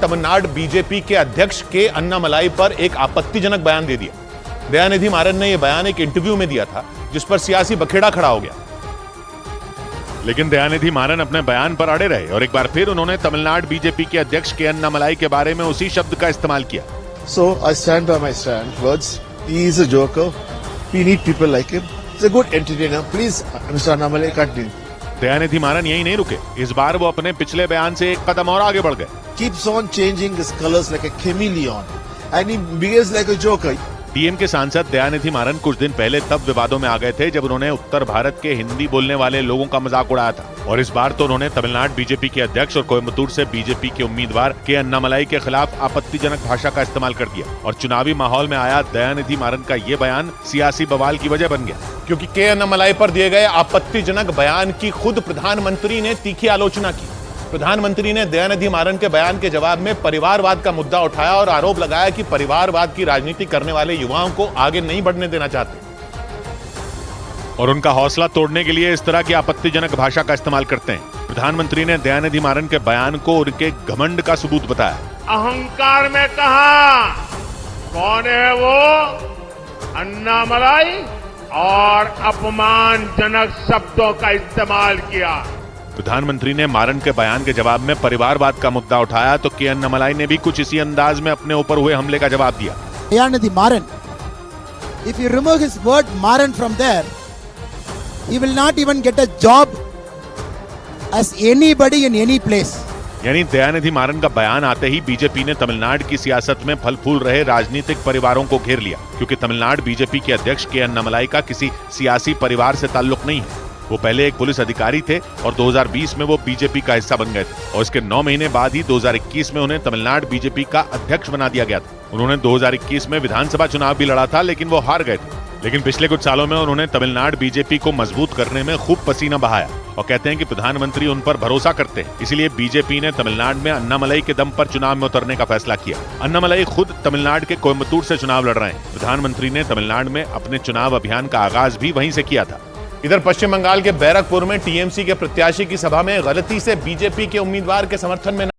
Tamil Nadu BJP के अध्यक्ष के अन्नामलाई पर एक आपत्तिजनक बयान दे दिया। दयानिधि मारन ने यह बयान एक इंटरव्यू में दिया था, जिस पर सियासी बखेड़ा खड़ा हो गया। लेकिन दयानिधि मारन अपने बयान पर अड़े रहे और एक बार फिर उन्होंने तमिलनाडु बीजेपी के अध्यक्ष के अन्नामलाई के बारे में उसी शब्द का इस्तेमाल किया। So I stand by my words. He is a joker. We need people like him. He's a good entertainer. Please, Mr. Annamalai, continue. Dayanidhi Maran यही नहीं रुके, इस बार वो अपने पिछले बयान से एक कदम और आगे बढ़ गए। Keeps on changing his colors like a chameleon, and he behaves like a joker. DM के सांसद दयानिधि मारन कुछ दिन पहले तब विवादों में आ गए थे जब उन्होंने उत्तर भारत के हिंदी बोलने वाले लोगों का मजाक उड़ाया था, और इस बार तो उन्होंने तमिलनाडु बीजेपी के अध्यक्ष और कोयम्बटूर से बीजेपी के उम्मीदवार के अन्नामलाई के खिलाफ आपत्तिजनक भाषा का इस्तेमाल कर दिया। और चुनावी माहौल में आया दयानिधि मारन का ये बयान सियासी बवाल की वजह बन गया, क्योंकि के अन्नामलाई पर दिए गए आपत्तिजनक बयान की खुद प्रधानमंत्री ने तीखी आलोचना की। प्रधानमंत्री ने दयानिधि मारन के बयान के जवाब में परिवारवाद का मुद्दा उठाया और आरोप लगाया कि परिवारवाद की राजनीति करने वाले युवाओं को आगे नहीं बढ़ने देना चाहते और उनका हौसला तोड़ने के लिए इस तरह की आपत्तिजनक भाषा का इस्तेमाल करते हैं। प्रधानमंत्री ने दयानिधि मारन के बयान को उनके घमंड का सबूत बताया। अहंकार में कहा, कौन है वो? अन्नामलाई, और अपमानजनक शब्दों का इस्तेमाल किया। प्रधानमंत्री ने मारन के बयान के जवाब में परिवारवाद का मुद्दा उठाया तो के अन्नामलाई ने भी कुछ इसी अंदाज में अपने ऊपर हुए हमले का जवाब दिया। Dayanidhi Maran, if you remove his word Maran from there, he will not even get a job as anybody in any place. यानी दयानिधि मारन का बयान आते ही बीजेपी ने तमिलनाडु की सियासत में फल फूल रहे राजनीतिक परिवारों को घेर लिया, क्योंकि तमिलनाडु बीजेपी के अध्यक्ष के अन्नामलाई का किसी सियासी परिवार से ताल्लुक नहीं है। वो पहले एक पुलिस अधिकारी थे और 2020 में वो बीजेपी का हिस्सा बन गए थे, और इसके 9 महीने बाद ही 2021 में उन्हें तमिलनाडु बीजेपी का अध्यक्ष बना दिया गया था। उन्होंने 2021 में विधानसभा चुनाव भी लड़ा था, लेकिन वो हार गए थे। लेकिन पिछले कुछ सालों में उन्होंने तमिलनाडु बीजेपी को मजबूत करने में खूब पसीना बहाया और कहते हैं कि प्रधानमंत्री उन पर भरोसा करते हैं, इसलिए बीजेपी ने तमिलनाडु में अन्नामलाई के दम पर चुनाव में उतरने का फैसला किया। अन्नामलाई खुद तमिलनाडु के कोयम्बटूर से चुनाव लड़ रहे हैं। प्रधानमंत्री ने तमिलनाडु में अपने चुनाव अभियान का आगाज भी वहीं से किया था। इधर पश्चिम बंगाल के बैरकपुर में टीएमसी के प्रत्याशी की सभा में गलती से बीजेपी के उम्मीदवार के समर्थन में